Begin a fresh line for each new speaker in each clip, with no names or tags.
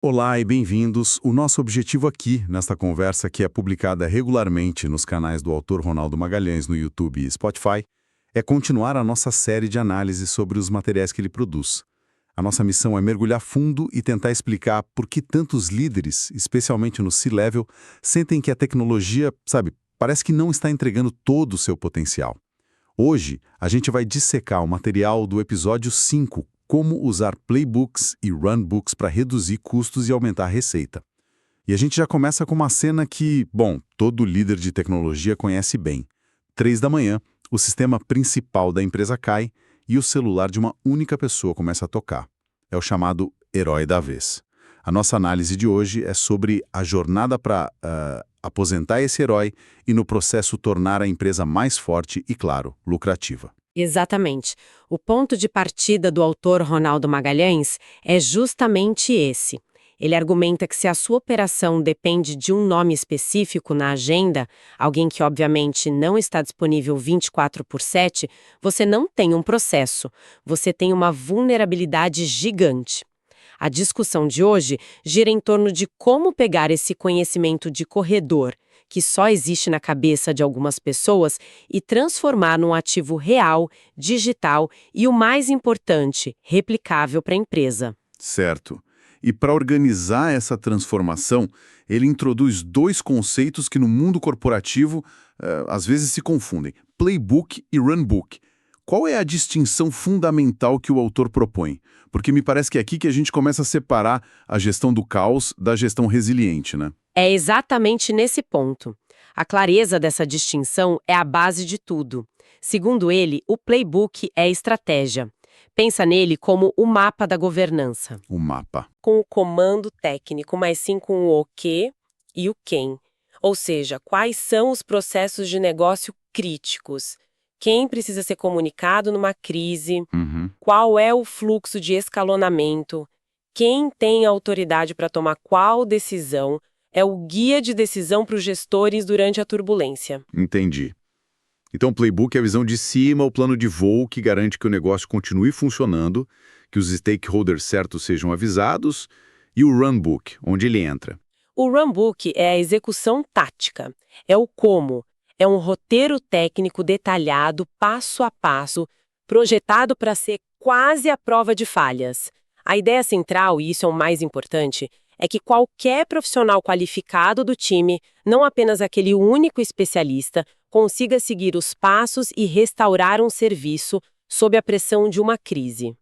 Olá e bem-vindos. O nosso objetivo aqui, nesta conversa que é publicada regularmente nos canais do autor Ronaldo Magalhães no YouTube e Spotify, é continuar a nossa série de análises sobre os materiais que ele produz. A nossa missão é mergulhar fundo e tentar explicar por que tantos líderes, especialmente no C-Level, sentem que a tecnologia, parece que não está entregando todo o seu potencial. Hoje, a gente vai dissecar o material do episódio 5, como usar playbooks e runbooks para reduzir custos e aumentar a receita. E a gente já começa com uma cena que, todo líder de tecnologia conhece bem. 3 da manhã, o sistema principal da empresa cai e o celular de uma única pessoa começa a tocar. É o chamado herói da vez. A nossa análise de hoje é sobre a jornada para aposentar esse herói e, no processo, tornar a empresa mais forte e, claro, lucrativa.
Exatamente. O ponto de partida do autor Ronaldo Magalhães é justamente esse. Ele argumenta que se a sua operação depende de um nome específico na agenda, alguém que obviamente não está disponível 24/7, você não tem um processo, você tem uma vulnerabilidade gigante. A discussão de hoje gira em torno de como pegar esse conhecimento de corredor, que só existe na cabeça de algumas pessoas, e transformar num ativo real, digital e, o mais importante, replicável para a empresa.
Certo. E para organizar essa transformação, ele introduz dois conceitos que no mundo corporativo às vezes se confundem: playbook e runbook. Qual é a distinção fundamental que o autor propõe? Porque me parece que é aqui que a gente começa a separar a gestão do caos da gestão resiliente, né?
É exatamente nesse ponto. A clareza dessa distinção é a base de tudo. Segundo ele, o playbook é estratégia. Pensa nele como o mapa da governança.
O mapa.
Com o comando técnico, mas sim com o que e o quem. Ou seja, quais são os processos de negócio críticos. Quem precisa ser comunicado numa crise, qual é o fluxo de escalonamento, quem tem autoridade para tomar qual decisão, é o guia de decisão para os gestores durante a turbulência.
Entendi. Então, o playbook é a visão de cima, o plano de voo que garante que o negócio continue funcionando, que os stakeholders certos sejam avisados, e o runbook, onde ele entra.
O runbook é a execução tática, é o como, é um roteiro técnico detalhado, passo a passo, projetado para ser quase a prova de falhas. A ideia central, e isso é o mais importante, é que qualquer profissional qualificado do time, não apenas aquele único especialista, consiga seguir os passos e restaurar um serviço sob a pressão de uma crise.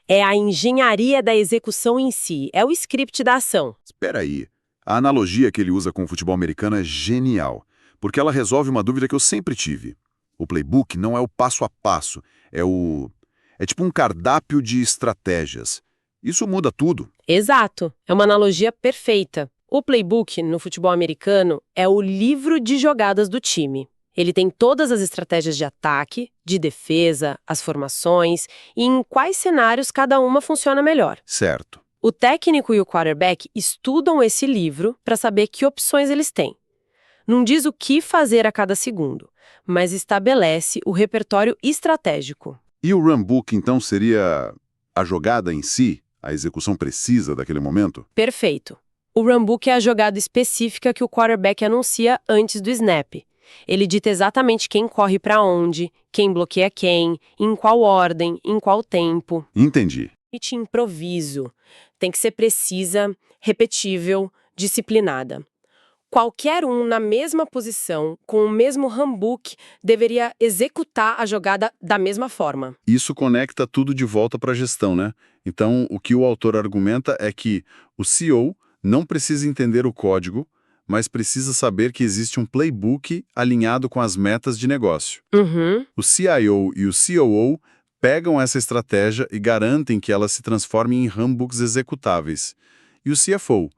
É a engenharia da execução em si, é o script da ação.
Espera aí. A analogia que ele usa com o futebol americano é genial, porque ela resolve uma dúvida que eu sempre tive. O playbook não é o passo a passo, é tipo um cardápio de estratégias. Isso muda tudo.
Exato, é uma analogia perfeita. O playbook, no futebol americano, é o livro de jogadas do time. Ele tem todas as estratégias de ataque, de defesa, as formações e em quais cenários cada uma funciona melhor.
Certo.
O técnico e o quarterback estudam esse livro para saber que opções eles têm. Não diz o que fazer a cada segundo, mas estabelece o repertório estratégico.
E o runbook, então, seria a jogada em si, a execução precisa daquele momento?
Perfeito. O runbook é a jogada específica que o quarterback anuncia antes do snap. Ele dita exatamente quem corre para onde, quem bloqueia quem, em qual ordem, em qual tempo.
Entendi.
E de improviso. Tem que ser precisa, repetível, disciplinada. Qualquer um na mesma posição, com o mesmo runbook, deveria executar a jogada da mesma forma.
Isso conecta tudo de volta para a gestão, né? Então, o que o autor argumenta é que o CEO não precisa entender o código, mas precisa saber que existe um playbook alinhado com as metas de negócio. O CIO e o COO pegam essa estratégia e garantem que ela se transforme em runbooks executáveis. E o CFO?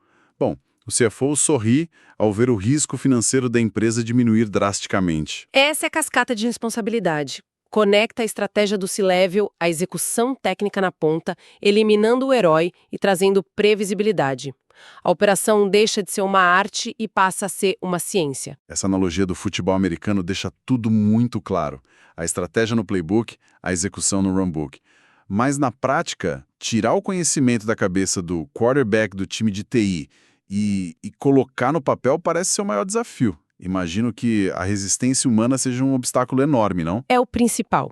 O CFO sorri ao ver o risco financeiro da empresa diminuir drasticamente.
Essa é a cascata de responsabilidade. Conecta a estratégia do C-Level à execução técnica na ponta, eliminando o herói e trazendo previsibilidade. A operação deixa de ser uma arte e passa a ser uma ciência.
Essa analogia do futebol americano deixa tudo muito claro. A estratégia no playbook, a execução no runbook. Mas na prática, tirar o conhecimento da cabeça do quarterback do time de TI e colocar no papel parece ser o maior desafio. Imagino que a resistência humana seja um obstáculo enorme, não?
É o principal.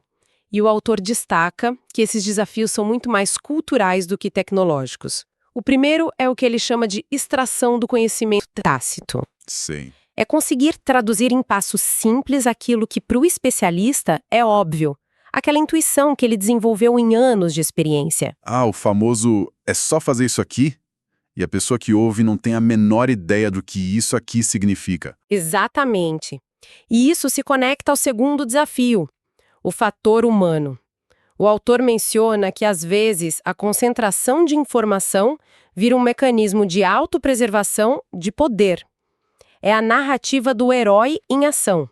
E o autor destaca que esses desafios são muito mais culturais do que tecnológicos. O primeiro é o que ele chama de extração do conhecimento tácito.
Sim.
É conseguir traduzir em passos simples aquilo que, para o especialista, é óbvio. Aquela intuição que ele desenvolveu em anos de experiência.
Ah, o famoso é só fazer isso aqui? E a pessoa que ouve não tem a menor ideia do que isso aqui significa.
Exatamente. E isso se conecta ao segundo desafio, o fator humano. O autor menciona que, às vezes, a concentração de informação vira um mecanismo de autopreservação de poder. É a narrativa do herói em ação.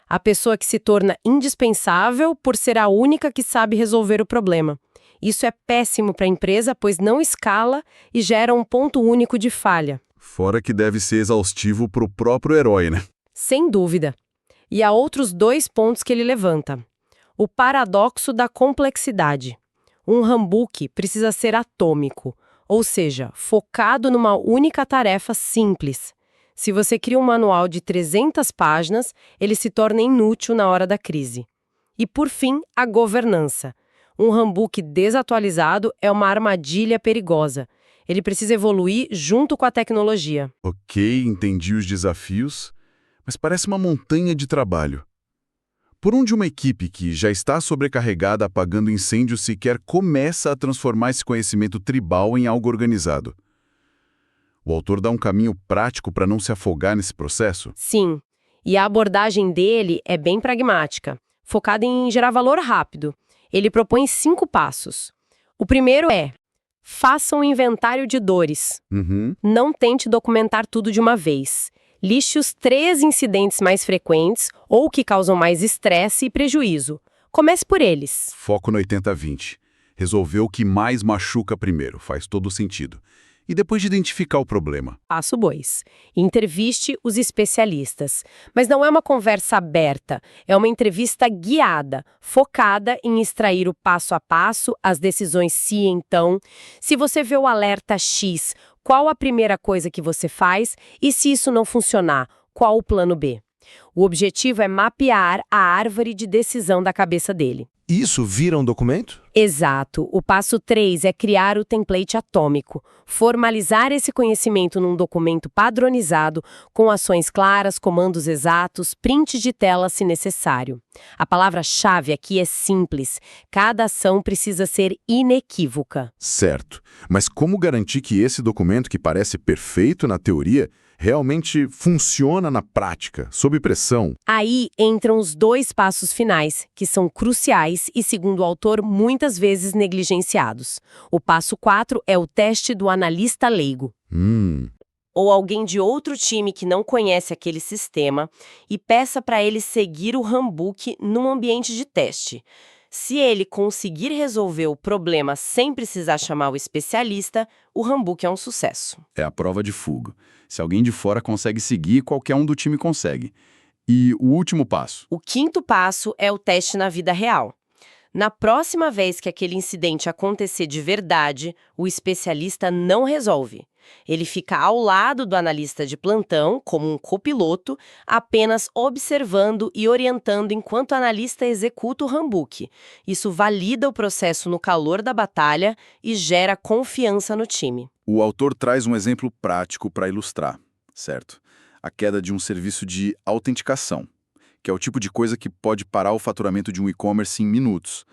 A pessoa que se torna indispensável por ser a única que sabe resolver o problema. Isso é péssimo para a empresa, pois não escala e gera um ponto único de falha.
Fora que deve ser exaustivo para o próprio herói, né?
Sem dúvida. E há outros 2 pontos que ele levanta. O paradoxo da complexidade. Um handbook precisa ser atômico, ou seja, focado numa única tarefa simples. Se você cria um manual de 300 páginas, ele se torna inútil na hora da crise. E, por fim, a governança. Um handbook desatualizado é uma armadilha perigosa. Ele precisa evoluir junto com a tecnologia.
Ok, entendi os desafios, mas parece uma montanha de trabalho. Por onde uma equipe que já está sobrecarregada apagando incêndios sequer começa a transformar esse conhecimento tribal em algo organizado? O autor dá um caminho prático para não se afogar nesse processo?
Sim, e a abordagem dele é bem pragmática, focada em gerar valor rápido. Ele propõe 5 passos. O primeiro é: faça um inventário de dores. Não tente documentar tudo de uma vez. Lixe os 3 incidentes mais frequentes ou que causam mais estresse e prejuízo. Comece por eles.
Foco no 80-20. Resolver o que mais machuca primeiro, faz todo sentido. E depois de identificar o problema?
Passo 2. Entreviste os especialistas. Mas não é uma conversa aberta, é uma entrevista guiada, focada em extrair o passo a passo, as decisões se e então. Se você vê o alerta X, qual a primeira coisa que você faz? E se isso não funcionar, qual o plano B? O objetivo é mapear a árvore de decisão da cabeça dele.
Isso vira um documento?
Exato. O passo 3 é criar o template atômico, formalizar esse conhecimento num documento padronizado, com ações claras, comandos exatos, print de tela se necessário. A palavra-chave aqui é simples. Cada ação precisa ser inequívoca.
Certo. Mas como garantir que esse documento, que parece perfeito na teoria, realmente funciona na prática, sob pressão?
Aí entram os 2 passos finais, que são cruciais e, segundo o autor, muitas vezes negligenciados. O passo 4 é o teste do analista leigo. Ou alguém de outro time que não conhece aquele sistema e peça para ele seguir o handbook num ambiente de teste. Se ele conseguir resolver o problema sem precisar chamar o especialista, o handbook é um sucesso.
É a prova de fuga. Se alguém de fora consegue seguir, qualquer um do time consegue. E o último passo?
O 5º passo é o teste na vida real. Na próxima vez que aquele incidente acontecer de verdade, o especialista não resolve. Ele fica ao lado do analista de plantão, como um copiloto, apenas observando e orientando enquanto o analista executa o handbook. Isso valida o processo no calor da batalha e gera confiança no time.
O autor traz um exemplo prático para ilustrar, certo? A queda de um serviço de autenticação, que é o tipo de coisa que pode parar o faturamento de um e-commerce em minutos.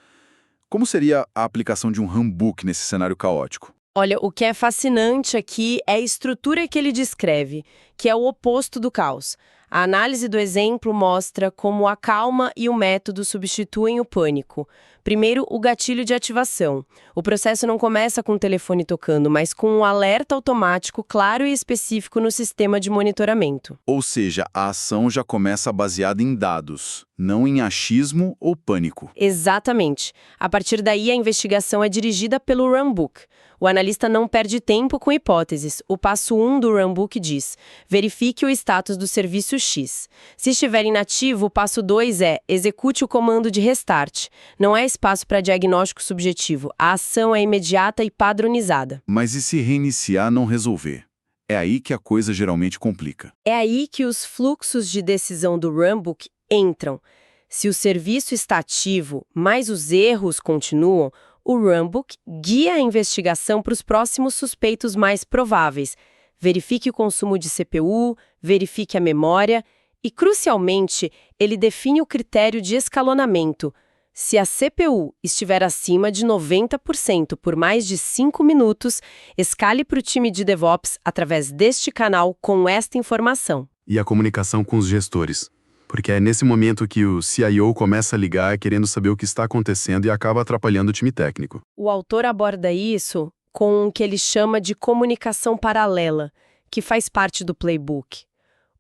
Como seria a aplicação de um handbook nesse cenário caótico?
Olha, o que é fascinante aqui é a estrutura que ele descreve, que é o oposto do caos. A análise do exemplo mostra como a calma e o método substituem o pânico. Primeiro, o gatilho de ativação. O processo não começa com o telefone tocando, mas com um alerta automático claro e específico no sistema de monitoramento.
Ou seja, a ação já começa baseada em dados, não em achismo ou pânico.
Exatamente. A partir daí, a investigação é dirigida pelo runbook. O analista não perde tempo com hipóteses. O passo 1 do runbook diz: verifique o status do serviço X. Se estiver inativo, o passo 2 é execute o comando de restart. Não há espaço para diagnóstico subjetivo. A ação é imediata e padronizada.
Mas e se reiniciar não resolver? É aí que a coisa geralmente complica.
É aí que os fluxos de decisão do runbook entram. Se o serviço está ativo, mas os erros continuam, o runbook guia a investigação para os próximos suspeitos mais prováveis. Verifique o consumo de CPU, verifique a memória e, crucialmente, ele define o critério de escalonamento. Se a CPU estiver acima de 90% por mais de 5 minutos, escale para o time de DevOps através deste canal com esta informação.
E a comunicação com os gestores. Porque é nesse momento que o CIO começa a ligar querendo saber o que está acontecendo e acaba atrapalhando o time técnico.
O autor aborda isso com o que ele chama de comunicação paralela, que faz parte do playbook.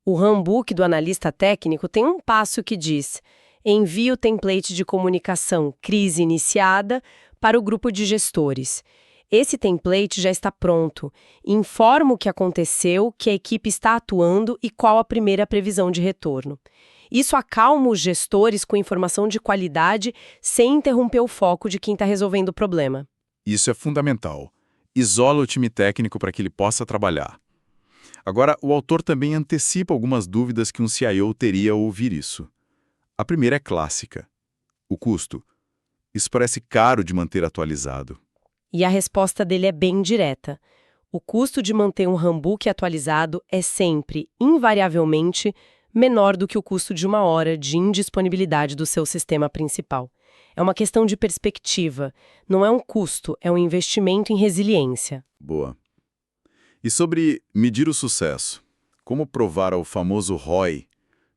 O handbook do analista técnico tem um passo que diz: envie o template de comunicação crise iniciada para o grupo de gestores. Esse template já está pronto. Informa o que aconteceu, que a equipe está atuando e qual a primeira previsão de retorno. Isso acalma os gestores com informação de qualidade sem interromper o foco de quem está resolvendo o problema.
Isso é fundamental. Isola o time técnico para que ele possa trabalhar. Agora, o autor também antecipa algumas dúvidas que um CIO teria ao ouvir isso. A primeira é clássica: o custo. Isso parece caro de manter atualizado.
E a resposta dele é bem direta. O custo de manter um handbook atualizado é sempre, invariavelmente, menor do que o custo de 1 hora de indisponibilidade do seu sistema principal. É uma questão de perspectiva. Não é um custo, é um investimento em resiliência.
Boa. E sobre medir o sucesso? Como provar ao famoso ROI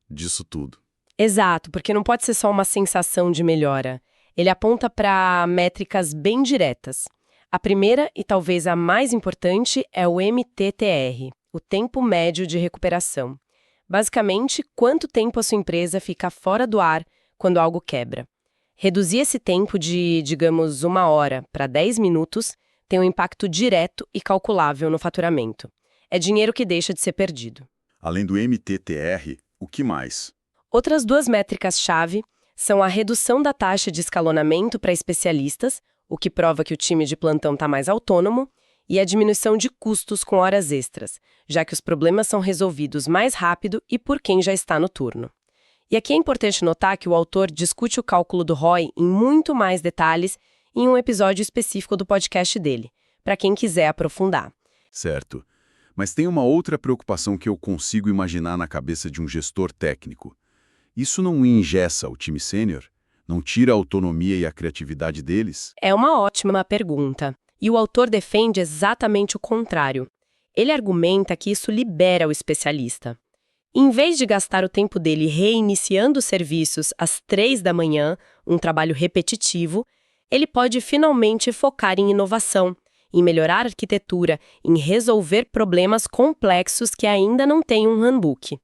disso tudo?
Exato, porque não pode ser só uma sensação de melhora. Ele aponta para métricas bem diretas. A primeira, e talvez a mais importante, é o MTTR, o tempo médio de recuperação. Basicamente, quanto tempo a sua empresa fica fora do ar quando algo quebra. Reduzir esse tempo de, digamos, 1 hora para 10 minutos tem um impacto direto e calculável no faturamento. É dinheiro que deixa de ser perdido.
Além do MTTR, o que mais?
Outras 2 métricas-chave são a redução da taxa de escalonamento para especialistas, o que prova que o time de plantão está mais autônomo, e a diminuição de custos com horas extras, já que os problemas são resolvidos mais rápido e por quem já está no turno. E aqui é importante notar que o autor discute o cálculo do ROI em muito mais detalhes em um episódio específico do podcast dele, para quem quiser aprofundar.
Certo. Mas tem uma outra preocupação que eu consigo imaginar na cabeça de um gestor técnico. Isso não engessa o time sênior? Não tira a autonomia e a criatividade deles?
É uma ótima pergunta. E o autor defende exatamente o contrário. Ele argumenta que isso libera o especialista. Em vez de gastar o tempo dele reiniciando os serviços às 3 da manhã, um trabalho repetitivo, ele pode finalmente focar em inovação, em melhorar a arquitetura, em resolver problemas complexos que ainda não têm um handbook.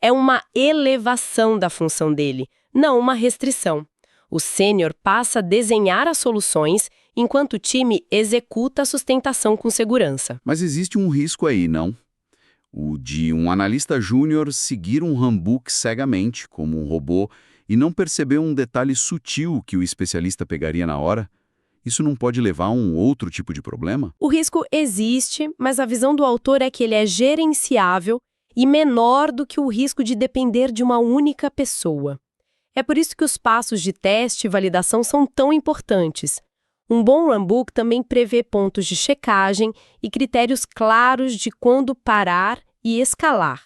É uma elevação da função dele, não uma restrição. O sênior passa a desenhar as soluções, enquanto o time executa a sustentação com segurança.
Mas existe um risco aí, não? O de um analista júnior seguir um handbook cegamente, como um robô, e não perceber um detalhe sutil que o especialista pegaria na hora? Isso não pode levar a um outro tipo de problema?
O risco existe, mas a visão do autor é que ele é gerenciável e menor do que o risco de depender de uma única pessoa. É por isso que os passos de teste e validação são tão importantes. Um bom runbook também prevê pontos de checagem e critérios claros de quando parar e escalar.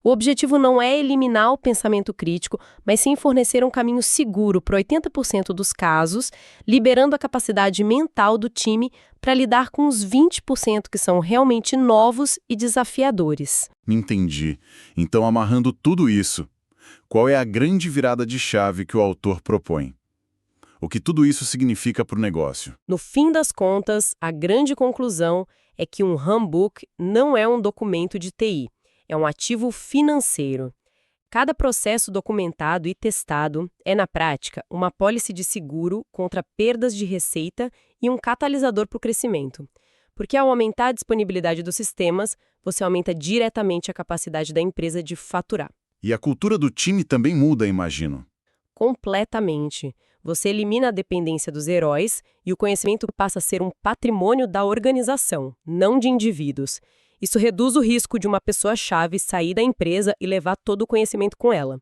O objetivo não é eliminar o pensamento crítico, mas sim fornecer um caminho seguro para 80% dos casos, liberando a capacidade mental do time para lidar com os 20% que são realmente novos e desafiadores.
Entendi. Então, amarrando tudo isso, qual é a grande virada de chave que o autor propõe? O que tudo isso significa para o negócio?
No fim das contas, a grande conclusão é que um handbook não é um documento de TI, é um ativo financeiro. Cada processo documentado e testado é, na prática, uma apólice de seguro contra perdas de receita e um catalisador para o crescimento. Porque ao aumentar a disponibilidade dos sistemas, você aumenta diretamente a capacidade da empresa de faturar.
E a cultura do time também muda, imagino.
Completamente. Você elimina a dependência dos heróis e o conhecimento passa a ser um patrimônio da organização, não de indivíduos. Isso reduz o risco de uma pessoa-chave sair da empresa e levar todo o conhecimento com ela.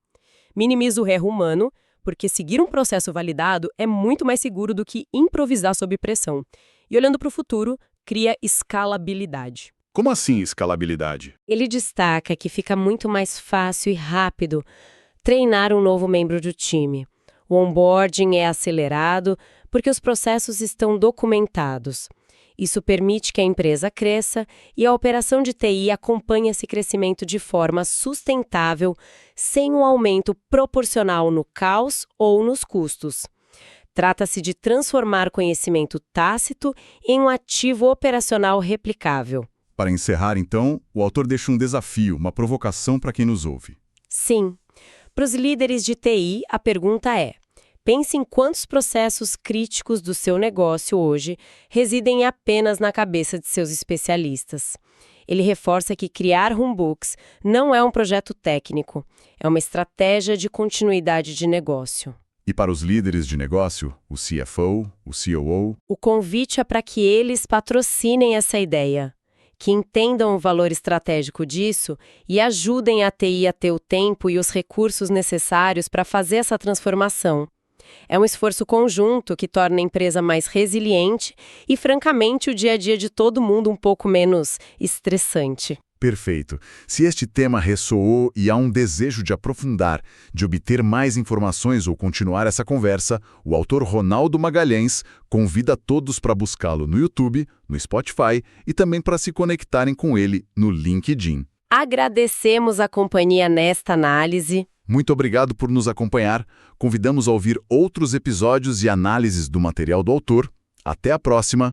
Minimiza o erro humano, porque seguir um processo validado é muito mais seguro do que improvisar sob pressão. E olhando para o futuro, cria escalabilidade.
Como assim escalabilidade?
Ele destaca que fica muito mais fácil e rápido treinar um novo membro do time. O onboarding é acelerado porque os processos estão documentados. Isso permite que a empresa cresça e a operação de TI acompanhe esse crescimento de forma sustentável, sem um aumento proporcional no caos ou nos custos. Trata-se de transformar conhecimento tácito em um ativo operacional replicável.
Para encerrar, então, o autor deixa um desafio, uma provocação para quem nos ouve.
Sim. Para os líderes de TI, a pergunta é: pense em quantos processos críticos do seu negócio hoje residem apenas na cabeça de seus especialistas. Ele reforça que criar runbooks não é um projeto técnico, é uma estratégia de continuidade de negócio.
E para os líderes de negócio, o CFO, o COO,
O convite é para que eles patrocinem essa ideia, que entendam o valor estratégico disso e ajudem a TI a ter o tempo e os recursos necessários para fazer essa transformação. É um esforço conjunto que torna a empresa mais resiliente e, francamente, o dia a dia de todo mundo um pouco menos estressante.
Perfeito. Se este tema ressoou e há um desejo de aprofundar, de obter mais informações ou continuar essa conversa, o autor Ronaldo Magalhães convida todos para buscá-lo no YouTube, no Spotify e também para se conectarem com ele no LinkedIn.
Agradecemos a companhia nesta análise.
Muito obrigado por nos acompanhar. Convidamos a ouvir outros episódios e análises do material do autor. Até a próxima!